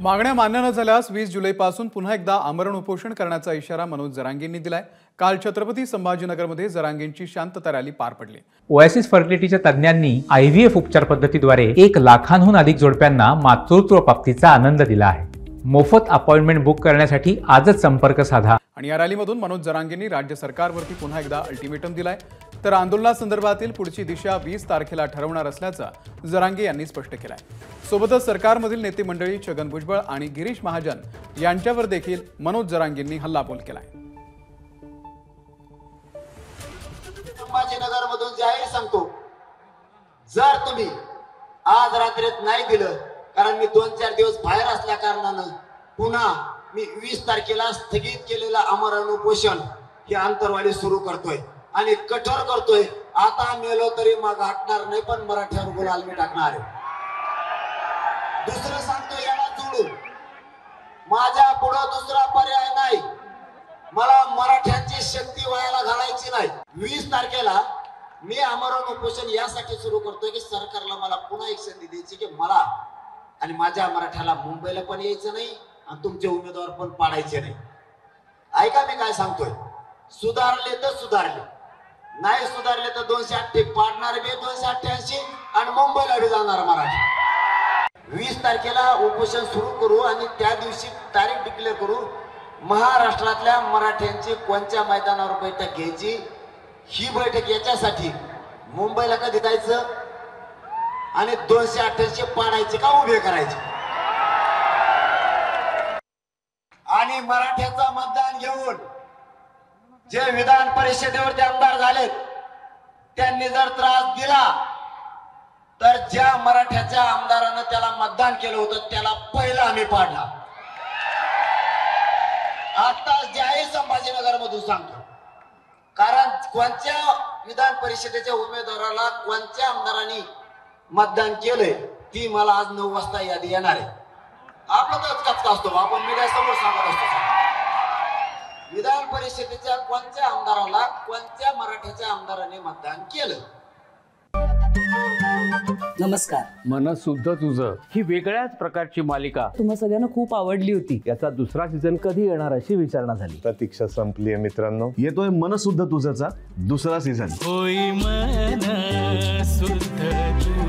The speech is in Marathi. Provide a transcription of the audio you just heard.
मागण्या मान्य न झाल्यास 20 जुलैपासून पुन्हा एकदा आमरण उपोषण करण्याचा इशारा मनोज जरांगेंनी दिलाय। काल छत्रपती संभाजीनगरमध्ये जरांगेंची शांतता रॅली पार पडली। ओएसिस फर्टिलिटीच्या तज्ञांनी आयव्हीएफ उपचार पद्धतीद्वारे 1 लाखांहून अधिक जोडप्यांना मातृत्व प्राप्तीचा आनंद दिला आहे। मोफत अपॉइंटमेंट बुक करण्यासाठी आजच संपर्क साधा। आणि या रॅलीमधून मनोज जरांगेंनी राज्य सरकारवरती पुन्हा एकदा अल्टिमेटम दिलाय। तर आंदोलनासंदर्भातील पुढची दिशा 20 तारखेला ठरवणार असल्याचं जरांगे यांनी स्पष्ट केलंय। सोबतच सरकारमधील नेते मंडळी छगन भुजबळ आणि गिरीश महाजन यांच्यावर देखील मनोज जरांगेंनी हल्लाबोल केलाय। संभाजीनगरमधून जाहीर सांगतो, जर तुम्ही आज रात्रीत नाही दिलं, कारण मी 2-4 दिवस बाहेर असल्या कारणानं पुन्हा मी 20 तारखेला स्थगित केलेलं आमरण उपोषण हे आंतरवाली सुरू करतोय आणि कठोर करतोय। आता मेलो तरी मग हटणार नाही, पण मराठ्यावर गुलाल मी टाकणार आहे। दुसरं सांगतो, याला जोडून माझ्या पुढे दुसरा पर्याय नाही। मला मराठ्यांची शक्ती वायाला घालायची नाही। 20 तारखेला मी आमरण उपोषण यासाठी सुरू करतोय की सरकारला मला पुन्हा एक संधी द्यायची की मला आणि माझ्या मराठ्याला मुंबईला पण यायचं नाही आणि तुमचे उमेदवार पण पाडायचे नाही। ऐका मी काय सांगतोय, सुधारले तर सुधारले, नाही सुधारले तर 288 पाडणार बी 288 आणि मुंबईला बी जाणार मराठी। 20 तारखेला उपोषण सुरू करू आणि त्या दिवशी तारीख डिक्लेअर करू। महाराष्ट्रातल्या मराठ्यांची कोणत्या मैदानावर बैठक घ्यायची, ही बैठक याच्यासाठी मुंबईला कधी जायचं आणि 288 पाडायचे का उभे करायचे आणि मराठ्याचा मतदान घेऊन जे विधान परिषदेवरती आमदार झालेत त्यांनी जर त्रास दिला तर ज्या मराठ्याच्या आमदारानं त्याला मतदान केलं होतं त्याला पहिला आम्ही पाडला। आता जाहीर संभाजीनगर मधून सांगतो, कारण कोणत्या विधान परिषदेच्या उमेदवाराला कोणत्या आमदारांनी मतदान केलंय ती मला आज 9 वाजता यादी येणार आहे। आपलं तर कचका असतो, आपण मीडिया समोर सांगत असतो। विधान परिषदेच्या कोणत्या आमदाराला कोणत्या मराठ्याच्या आमदाराने मतदान केलं। नमस्कार, मन सुद्धा तुझं ही वेगळ्याच प्रकारची मालिका तुम्हा सगळ्यांना खूप आवडली होती। याचा दुसरा सीझन कधी येणार अशी विचारणा झाली। प्रतीक्षा संपली आहे मित्रांनो, येतोय मन सुद्धा तुझाचा दुसरा सीझन। होई मन सुद्धा